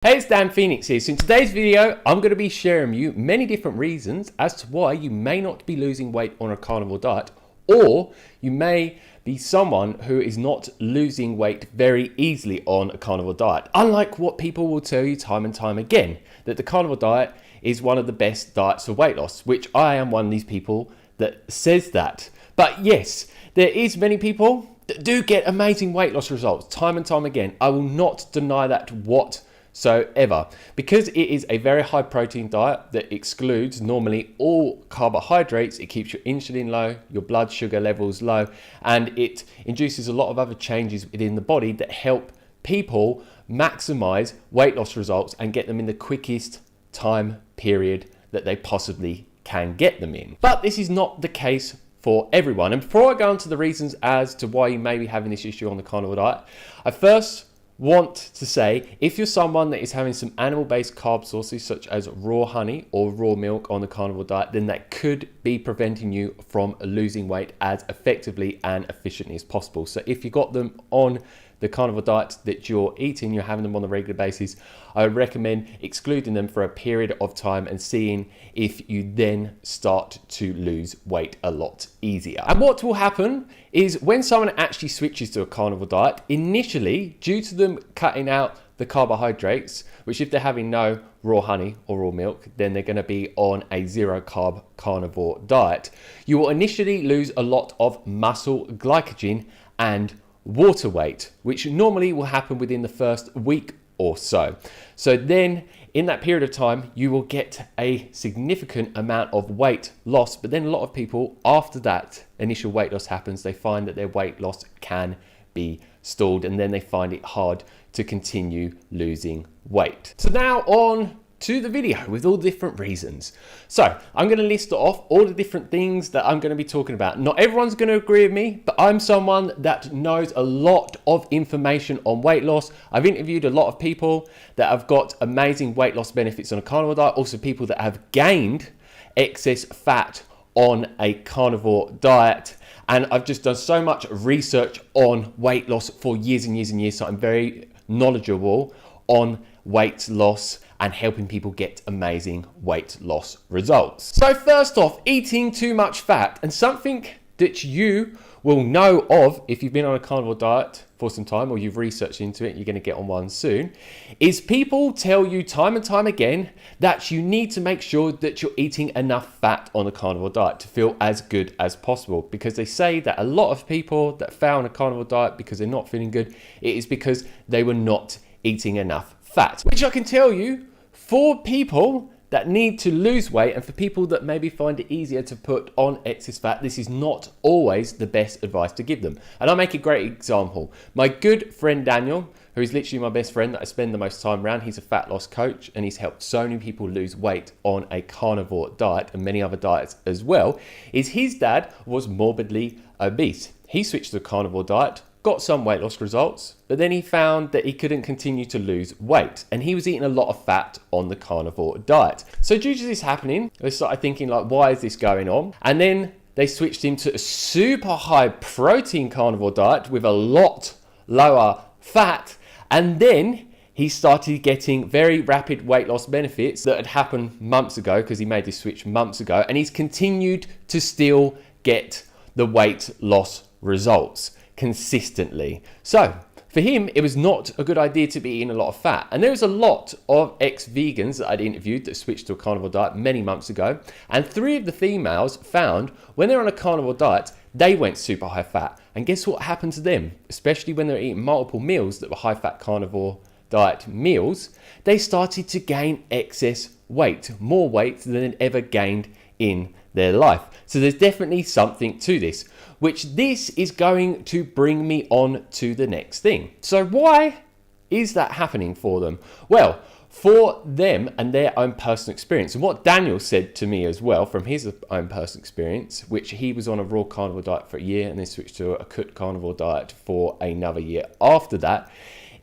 Hey, it's Dan Phoenix here. So in today's video, I'm going to be sharing you many different reasons as to why you may not be losing weight on a carnivore diet, or you may be someone who is not losing weight very easily on a carnivore diet. Unlike what people will tell you time and time again, that the carnivore diet is one of the best diets for weight loss, which I am one of these people that says that. But yes, there is many people that do get amazing weight loss results time and time again. I will not deny that whatsoever, because it is a very high protein diet that excludes normally all carbohydrates. It keeps your insulin low, your blood sugar levels low, and it induces a lot of other changes within the body that help people maximize weight loss results and get them in the quickest time period that they possibly can get them in. But this is not the case for everyone. And before I go on to the reasons as to why you may be having this issue on the carnivore diet, I first want to say, if you're someone that is having some animal-based carb sources such as raw honey or raw milk on the carnivore diet, then that could be preventing you from losing weight as effectively and efficiently as possible. So if you got them on the carnivore diet that you're eating, you're having them on a regular basis, I would recommend excluding them for a period of time and seeing if you then start to lose weight a lot easier. And what will happen is when someone actually switches to a carnivore diet, initially, due to them cutting out the carbohydrates, which if they're having no raw honey or raw milk, then they're going to be on a zero carb carnivore diet. You will initially lose a lot of muscle glycogen and water weight, which normally will happen within the first week or so. So then in that period of time, you will get a significant amount of weight loss. But then a lot of people, after that initial weight loss happens, they find that their weight loss can be stalled, and then they find it hard to continue losing weight. So now on to the video with all the different reasons. So I'm going to list off all the different things that I'm going to be talking about. Not everyone's going to agree with me, but I'm someone that knows a lot of information on weight loss. I've interviewed a lot of people that have got amazing weight loss benefits on a carnivore diet, also people that have gained excess fat on a carnivore diet. And I've just done so much research on weight loss for years and years and years, so I'm very knowledgeable on weight loss and helping people get amazing weight loss results. So first off, eating too much fat, and something that you will know of if you've been on a carnivore diet for some time or you've researched into it, you're going to get on one soon, is people tell you time and time again that you need to make sure that you're eating enough fat on a carnivore diet to feel as good as possible, because they say that a lot of people that fail on a carnivore diet because they're not feeling good, it is because they were not eating enough fat, which I can tell you, for people that need to lose weight and for people that maybe find it easier to put on excess fat, this is not always the best advice to give them. And I'll make a great example. My good friend Daniel, who is literally my best friend that I spend the most time around, he's a fat loss coach and he's helped so many people lose weight on a carnivore diet and many other diets as well, is his dad was morbidly obese. He switched to a carnivore diet, got some weight loss results, but then he found that he couldn't continue to lose weight and he was eating a lot of fat on the carnivore diet. So due to this happening, they started thinking like, why is this going on? And then they switched him to a super high protein carnivore diet with a lot lower fat, and then he started getting very rapid weight loss benefits that had happened months ago, because he made this switch months ago, and he's continued to still get the weight loss results consistently. So for him, it was not a good idea to be eating a lot of fat. And there was a lot of ex-vegans that I'd interviewed that switched to a carnivore diet many months ago. And 3 of the females found when they're on a carnivore diet, they went super high fat. And guess what happened to them? Especially when they're eating multiple meals that were high fat carnivore diet meals, they started to gain excess weight, more weight than they'd ever gained in their life. So there's definitely something to this, which this is going to bring me on to the next thing. So why is that happening for them? Well, for them and their own personal experience, and what Daniel said to me as well from his own personal experience, which he was on a raw carnivore diet for a year and then switched to a cooked carnivore diet for another year after that,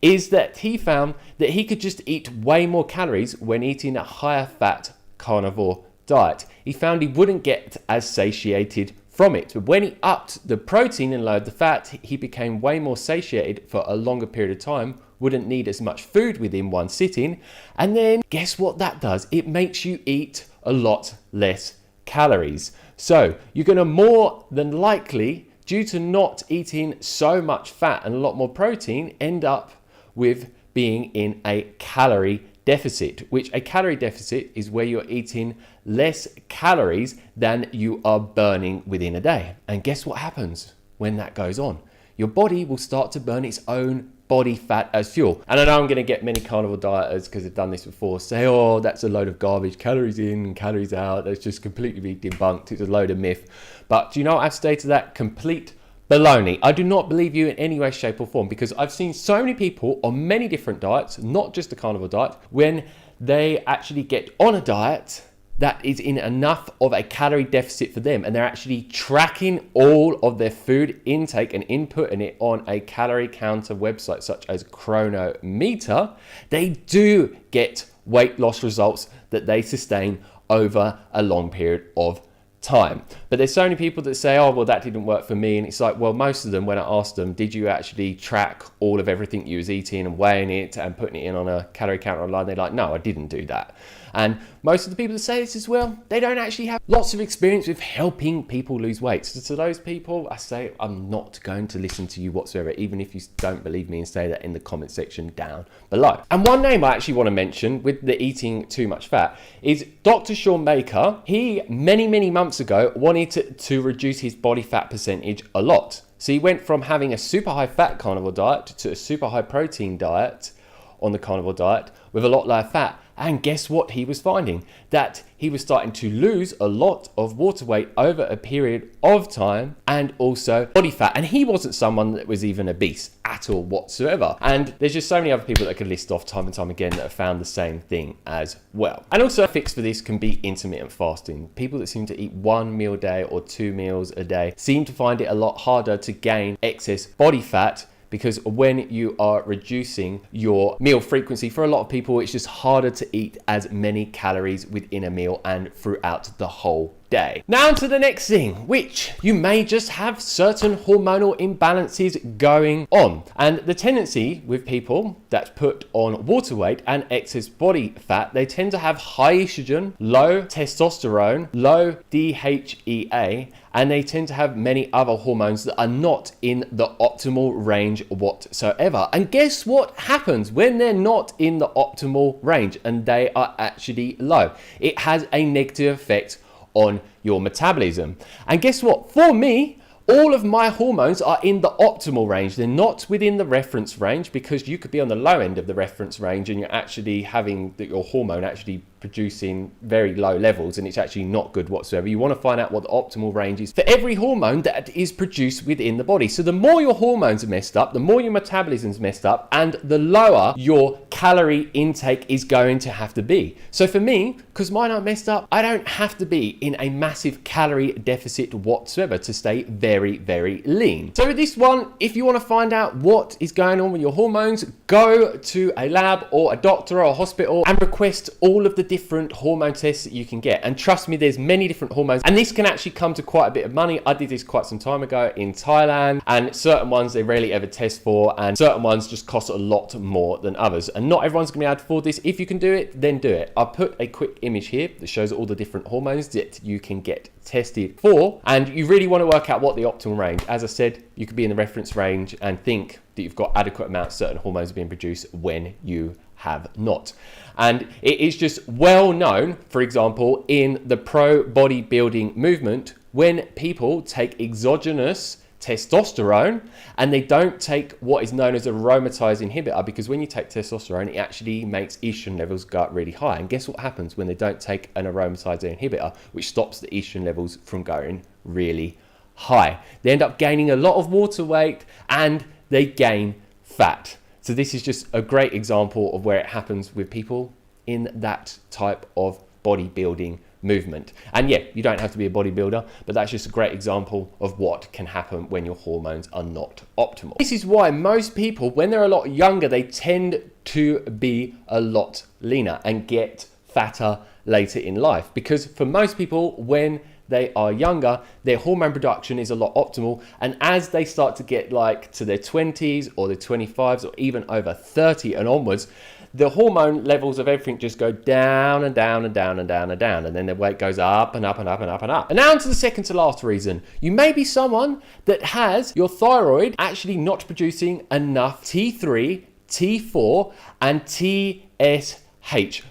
is that he found that he could just eat way more calories when eating a higher fat carnivore diet. He found he wouldn't get as satiated from it. But when he upped the protein and lowered the fat, he became way more satiated for a longer period of time wouldn't need as much food within one sitting. And then guess what that does? It makes you eat a lot less calories. So you're going to more than likely, due to not eating so much fat and a lot more protein, end up with being in a calorie deficit, which a calorie deficit is where you're eating less calories than you are burning within a day. And guess what happens when that goes on? Your body will start to burn its own body fat as fuel. And I know I'm going to get many carnivore dieters, because I've done this before, say, oh, that's a load of garbage, calories in and calories out. That's just completely debunked. It's a load of myth. But do you know what I have to say to that? Complete baloney. I do not believe you in any way, shape or form, because I've seen so many people on many different diets, not just the carnivore diet, when they actually get on a diet that is in enough of a calorie deficit for them, and they're actually tracking all of their food intake and inputting it on a calorie counter website such as Chronometer, they do get weight loss results that they sustain over a long period of time. But there's so many people that say, oh, well, that didn't work for me. And it's like, well, most of them, when I asked them, did you actually track all of everything you was eating and weighing it and putting it in on a calorie counter online? They're like, no, I didn't do that. And most of the people that say this as well, they don't actually have lots of experience with helping people lose weight. So to those people, I say, I'm not going to listen to you whatsoever, even if you don't believe me, and say that in the comment section down below. And one name I actually want to mention with the eating too much fat is Dr. Sean Baker. He, many months ago, wanted to reduce his body fat percentage a lot. So he went from having a super high fat carnivore diet to a super high protein diet on the carnivore diet with a lot lower fat. And guess what he was finding? That he was starting to lose a lot of water weight over a period of time, and also body fat. And he wasn't someone that was even obese at all whatsoever. And there's just so many other people that I could list off time and time again that have found the same thing as well. And also a fix for this can be intermittent fasting. People that seem to eat 1 meal a day or 2 meals a day seem to find it a lot harder to gain excess body fat, because when you are reducing your meal frequency, for a lot of people, it's just harder to eat as many calories within a meal and throughout the whole day. Now to the next thing, which you may just have certain hormonal imbalances going on. And the tendency with people that put on water weight and excess body fat, they tend to have high estrogen, low testosterone, low DHEA, and they tend to have many other hormones that are not in the optimal range whatsoever. And guess what happens when they're not in the optimal range and they are actually low? It has a negative effect on your metabolism. And guess what? For me, all of my hormones are in the optimal range. They're not within the reference range, because you could be on the low end of the reference range and you're actually having your hormone actually producing very low levels, and it's actually not good whatsoever. You want to find out what the optimal range is for every hormone that is produced within the body. So the more your hormones are messed up, the more your metabolism's messed up, and the lower your calorie intake is going to have to be. So for me, because mine are messed up, I don't have to be in a massive calorie deficit whatsoever to stay very lean. So with this one, if you want to find out what is going on with your hormones, go to a lab or a doctor or a hospital and request all of the different hormone tests that you can get. And trust me, there's many different hormones, and this can actually come to quite a bit of money. I did this quite some time ago in Thailand, and certain ones they rarely ever test for, and certain ones just cost a lot more than others. And not everyone's gonna be able to afford this. If you can do it, then do it. I'll put a quick image here that shows all the different hormones that you can get tested for, and you really want to work out what the optimal range. As I said, you could be in the reference range and think that you've got adequate amounts of certain hormones being produced when you have not. And it is just well known, for example, in the pro bodybuilding movement, when people take exogenous testosterone and they don't take what is known as a aromatase inhibitor, because when you take testosterone, it actually makes estrogen levels go up really high. And guess what happens when they don't take an aromatase inhibitor, which stops the estrogen levels from going really high? They end up gaining a lot of water weight and they gain fat. So this is just a great example of where it happens with people in that type of bodybuilding movement. And yeah, you don't have to be a bodybuilder, but that's just a great example of what can happen when your hormones are not optimal. This is why most people, when they're a lot younger, they tend to be a lot leaner and get fatter later in life, because for most people, when they are younger, their hormone production is a lot optimal. And as they start to get like to their 20s or their 25s or even over 30 and onwards, the hormone levels of everything just go down and down and down and down and down. And then their weight goes up and up and up and up and up. And now onto the second to last reason. You may be someone that has your thyroid actually not producing enough T3, T4 and TSH.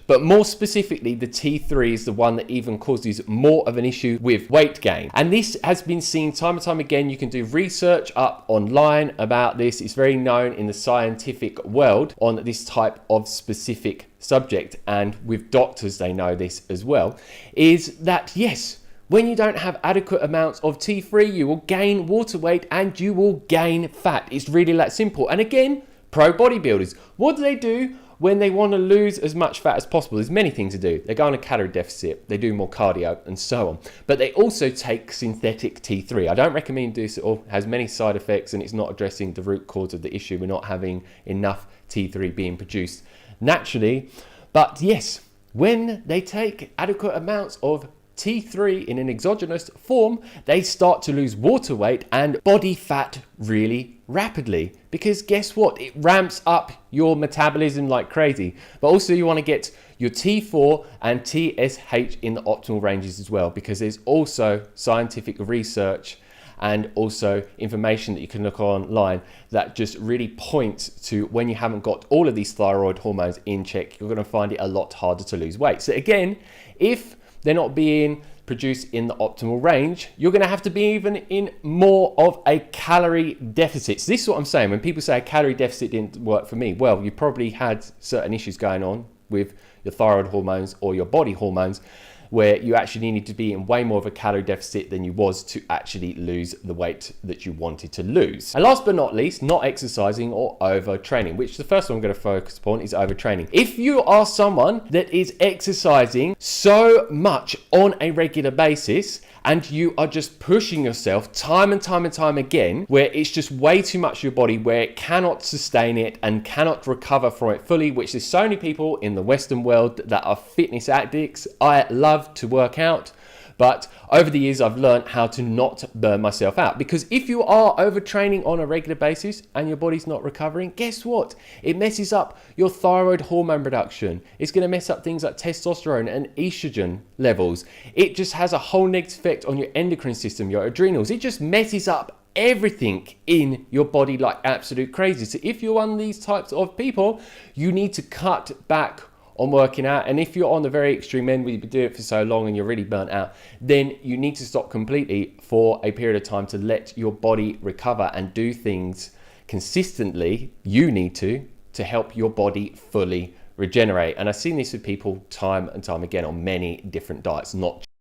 But more specifically, the T3 is the one that even causes more of an issue with weight gain. And this has been seen time and time again. You can do research up online about this. It's very known in the scientific world on this type of specific subject. And with doctors, they know this as well, is that yes, when you don't have adequate amounts of T3, you will gain water weight and you will gain fat. It's really that simple. And again, pro bodybuilders, what do? When they want to lose as much fat as possible, there's many things to do. They go on a calorie deficit, they do more cardio and so on. But they also take synthetic T3. I don't recommend this, it has many side effects and it's not addressing the root cause of the issue. We're not having enough T3 being produced naturally. But yes, when they take adequate amounts of T3 in an exogenous form, they start to lose water weight and body fat really rapidly. Because guess what? It ramps up your metabolism like crazy. But also you want to get your T4 and TSH in the optimal ranges as well, because there's also scientific research and also information that you can look online that just really points to when you haven't got all of these thyroid hormones in check, you're going to find it a lot harder to lose weight. So again, if they're not being produced in the optimal range, you're going to have to be even in more of a calorie deficit. So this is what I'm saying. When people say a calorie deficit didn't work for me, well, you probably had certain issues going on with your thyroid hormones or your body hormones where you actually needed to be in way more of a calorie deficit than you was to actually lose the weight that you wanted to lose. And last but not least, not exercising or overtraining, which the first one I'm going to focus upon is overtraining. If you are someone that is exercising so much on a regular basis and you are just pushing yourself time and time and time again, where it's just way too much of your body, where it cannot sustain it and cannot recover from it fully, which there's so many people in the Western world that are fitness addicts. I love to work out, but over the years I've learned how to not burn myself out, because if you are overtraining on a regular basis and your body's not recovering, guess what? It messes up your thyroid hormone production. It's going to mess up things like testosterone and estrogen levels. It just has a whole negative effect on your endocrine system, your adrenals. It just messes up everything in your body like absolute crazy. So if you're one of these types of people, you need to cut back on working out. And if you're on the very extreme end where you've been doing it for so long and you're really burnt out, then you need to stop completely for a period of time to let your body recover and do things consistently. You need to help your body fully regenerate. And I've seen this with people time and time again on many different diets, not